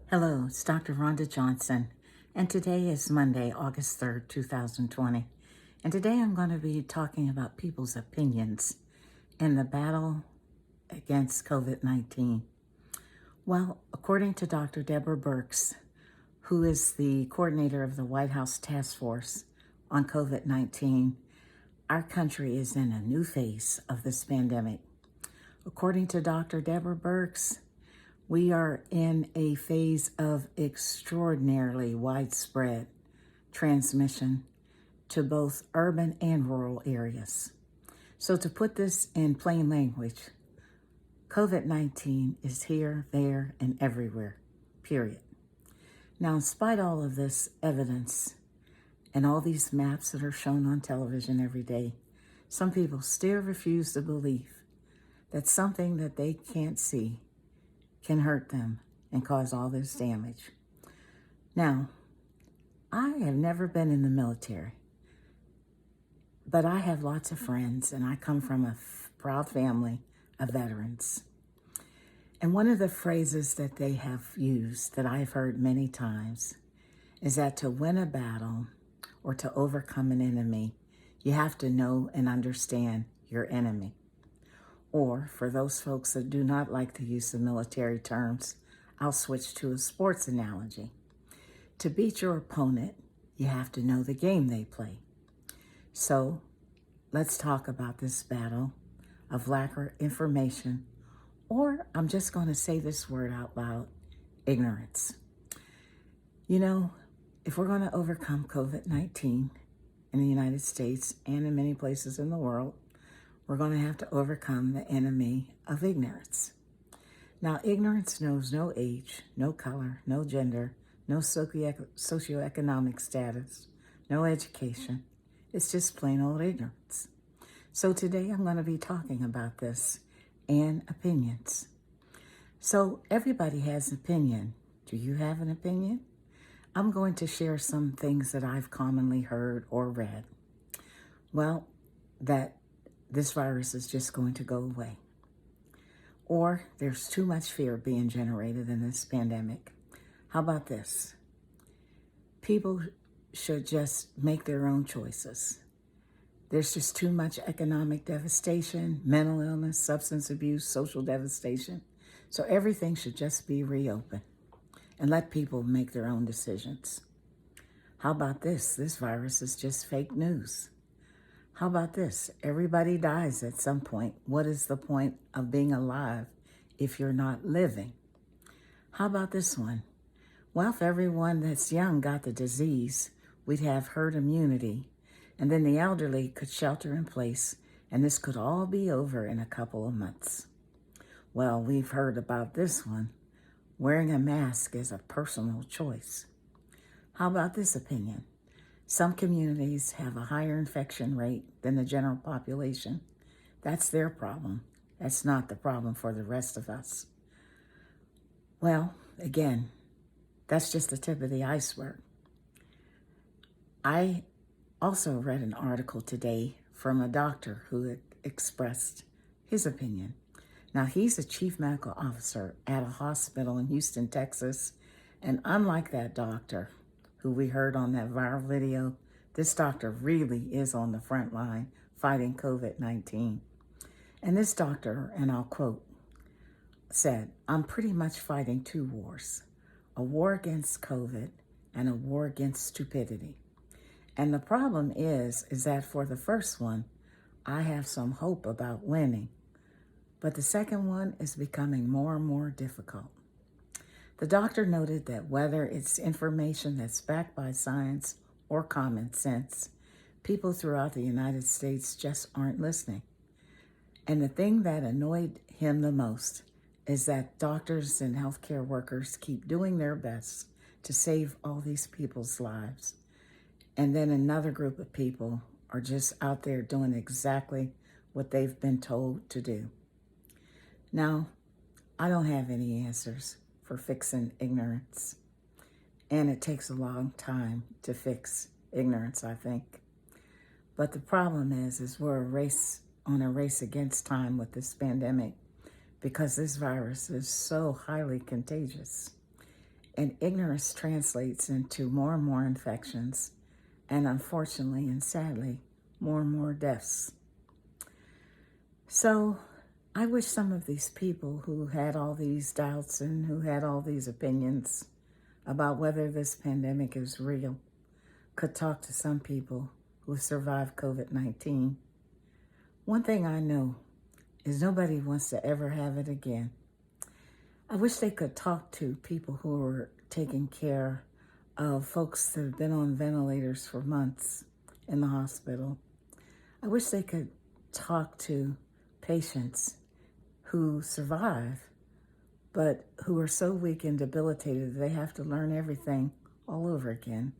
Hello, it's Dr. Rhonda Johnson, and today is Monday, August 3rd, 2020. And today I'm going to be talking about people's opinions in the battle against COVID-19. Well, according to Dr. Deborah Birx, who is the coordinator of the White House Task Force on COVID-19, our country is in a new phase of this pandemic. According to Dr. Deborah Birx, we are in a phase of extraordinarily widespread transmission to both urban and rural areas. So to put this in plain language, COVID-19 is here, there, and everywhere, period. Now, in spite of all of this evidence and all these maps that are shown on television every day, some people still refuse to believe that something that they can't see can hurt them and cause all this damage. Now, I have never been in the military, but I have lots of friends, and I come from a proud family of veterans. And one of the phrases that they have used that I've heard many times is that to win a battle or to overcome an enemy, you have to know and understand your enemy. Or, for those folks that do not like the use of military terms, I'll switch to a sports analogy. To beat your opponent, you have to know the game they play. So, let's talk about this battle of lack of information, or I'm just going to say this word out loud, ignorance. You know, if we're going to overcome COVID-19 in the United States and in many places in the world, we're going to have to overcome the enemy of ignorance. Now, ignorance knows no age, no color, no gender, no socioeconomic status, no education. It's just plain old ignorance. So today I'm going to be talking about this and opinions. So everybody has an opinion. Do you have an opinion? I'm going to share some things that I've commonly heard or read. Well, that this virus is just going to go away. Or there's too much fear being generated in this pandemic. How about this? People should just make their own choices. There's just too much economic devastation, mental illness, substance abuse, social devastation. So everything should just be reopened and let people make their own decisions. How about this? This virus is just fake news. How about this? Everybody dies at some point. What is the point of being alive if you're not living? How about this one? Well, if everyone that's young got the disease, we'd have herd immunity, and then the elderly could shelter in place, and this could all be over in a couple of months. Well, we've heard about this one. Wearing a mask is a personal choice. How about this opinion? Some communities have a higher infection rate than the general population. That's their problem. That's not the problem for the rest of us. Well, again, that's just the tip of the iceberg. I also read an article today from a doctor who had expressed his opinion. Now, he's a chief medical officer at a hospital in Houston, Texas, and unlike that doctor who we heard on that viral video, this doctor really is on the front line fighting COVID-19. And this doctor, and I'll quote, said, "I'm pretty much fighting two wars, a war against COVID and a war against stupidity. And the problem is that for the first one, I have some hope about winning. But the second one is becoming more and more difficult." The doctor noted that whether it's information that's backed by science or common sense, people throughout the United States just aren't listening. And the thing that annoyed him the most is that doctors and healthcare workers keep doing their best to save all these people's lives. And then another group of people are just out there doing exactly what they've been told to do. Now, I don't have any answers for fixing ignorance. And it takes a long time to fix ignorance, I think. But the problem is we're on a race against time with this pandemic because this virus is so highly contagious. And ignorance translates into more and more infections, and unfortunately and sadly, more and more deaths. So I wish some of these people who had all these doubts and who had all these opinions about whether this pandemic is real could talk to some people who survived COVID-19. One thing I know is nobody wants to ever have it again. I wish they could talk to people who are taking care of folks that have been on ventilators for months in the hospital. I wish they could talk to patients who survive, but who are so weak and debilitated that they have to learn everything all over again,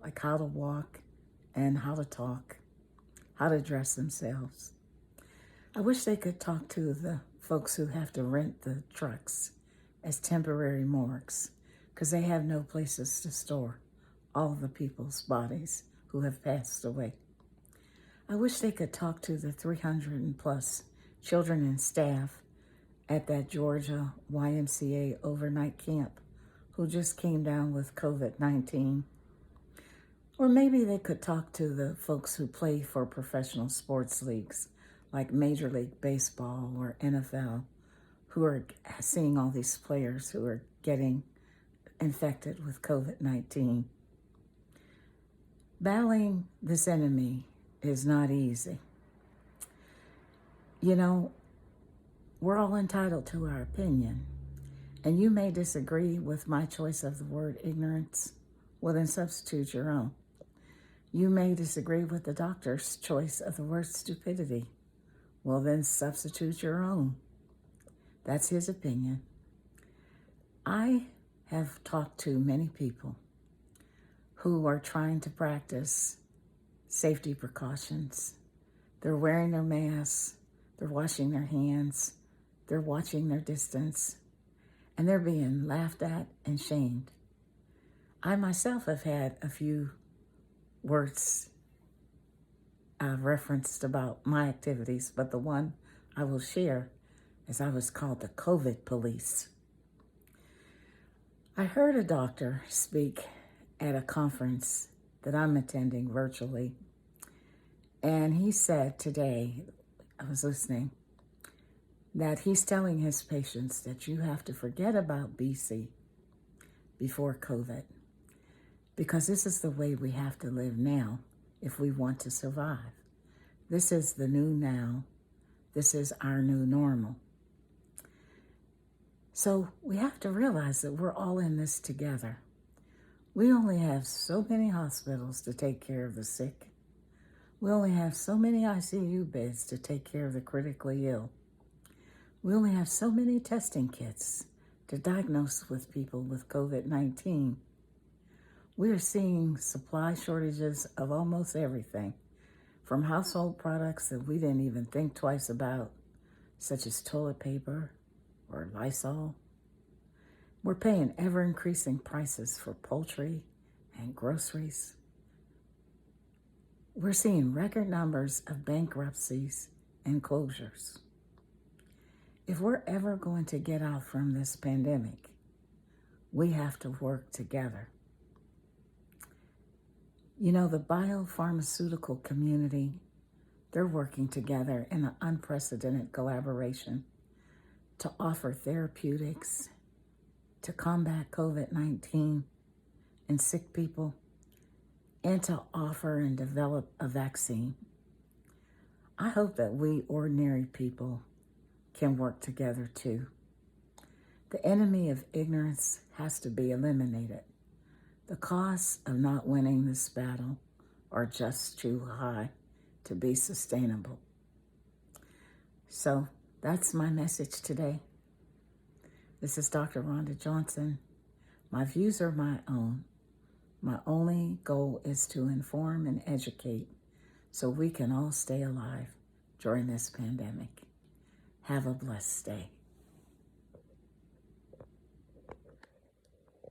like how to walk and how to talk, how to dress themselves. I wish they could talk to the folks who have to rent the trucks as temporary morgues because they have no places to store all of the people's bodies who have passed away. I wish they could talk to the 300 plus children and staff at that Georgia YMCA overnight camp who just came down with COVID-19. Or maybe they could talk to the folks who play for professional sports leagues like Major League Baseball or NFL, who are seeing all these players who are getting infected with COVID-19. Battling this enemy is not easy. You know, we're all entitled to our opinion, and you may disagree with my choice of the word ignorance. Well, then substitute your own. You may disagree with the doctor's choice of the word stupidity. Well, then substitute your own. That's his opinion. I have talked to many people who are trying to practice safety precautions. They're wearing their masks, they're washing their hands, they're watching their distance, and they're being laughed at and shamed. I myself have had a few words referenced about my activities, but the one I will share is I was called the COVID police. I heard a doctor speak at a conference that I'm attending virtually, and he said today, I was listening, that he's telling his patients that you have to forget about BC before COVID, because this is the way we have to live now if we want to survive. This is the new now. This is our new normal. So we have to realize that we're all in this together. We only have so many hospitals to take care of the sick. We only have so many ICU beds to take care of the critically ill. We only have so many testing kits to diagnose with people with COVID-19. We are seeing supply shortages of almost everything, from household products that we didn't even think twice about, such as toilet paper or Lysol. We're paying ever-increasing prices for poultry and groceries. We're seeing record numbers of bankruptcies and closures. If we're ever going to get out from this pandemic, we have to work together. You know, the biopharmaceutical community, they're working together in an unprecedented collaboration to offer therapeutics to combat COVID-19 in sick people and to offer and develop a vaccine. I hope that we ordinary people can work together too. The enemy of ignorance has to be eliminated. The costs of not winning this battle are just too high to be sustainable. So that's my message today. This is Dr. Rhonda Johnson. My views are my own. My only goal is to inform and educate so we can all stay alive during this pandemic. Have a blessed day.